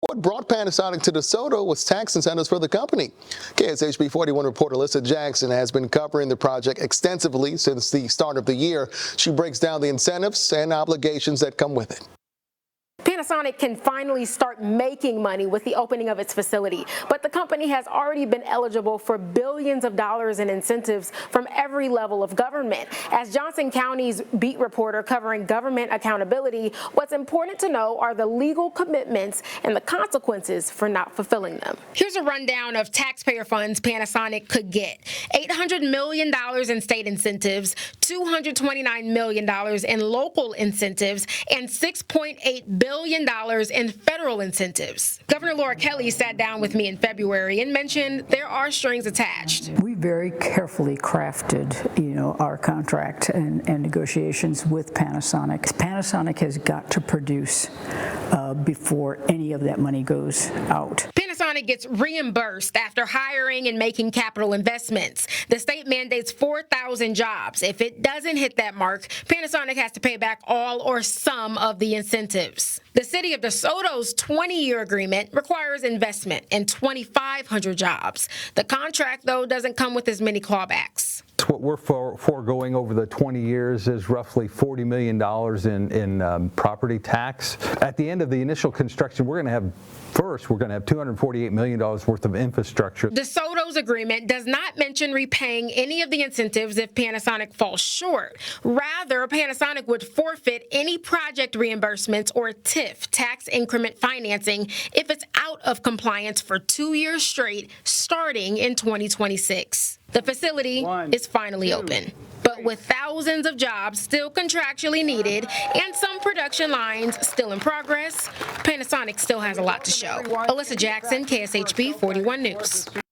What brought Panasonic to DeSoto was tax incentives for the company. KSHB 41 reporter Alyssa Jackson has been covering the project extensively since the start of the year. She breaks down the incentives and obligations that come with it. Panasonic can finally start making money with the opening of its facility, but the company has already been eligible for billions of dollars in incentives from every level of government. As Johnson County's beat reporter covering government accountability, what's important to know are the legal commitments and the consequences for not fulfilling them. Here's a rundown of taxpayer funds Panasonic could get. $800 million in state incentives, $229 million in local incentives, and $6.8 billion in federal incentives. Governor Laura Kelly sat down with me in February and mentioned there are strings attached. We very carefully crafted, our contract and negotiations with Panasonic. Panasonic has got to produce before any of that money goes out. Panasonic gets reimbursed after hiring and making capital investments. The state mandates 4,000 jobs. If it doesn't hit that mark, Panasonic has to pay back all or some of the incentives. The city of DeSoto's 20-year agreement requires investment in 2,500 jobs. The contract, though, doesn't come with as many clawbacks. What we're foregoing over the 20 years is roughly $40 million in property tax. At the end of the initial construction, we're going to have $248 million worth of infrastructure. DeSoto's agreement does not mention repaying any of the incentives if Panasonic falls short. Rather, Panasonic would forfeit any project reimbursements or TIF, tax increment financing, if it's out of compliance for 2 years straight, starting in 2026. The facility is finally open, but with thousands of jobs still contractually needed and some production lines still in progress, Panasonic still has a lot to show. Alyssa Jackson, KSHB 41 News.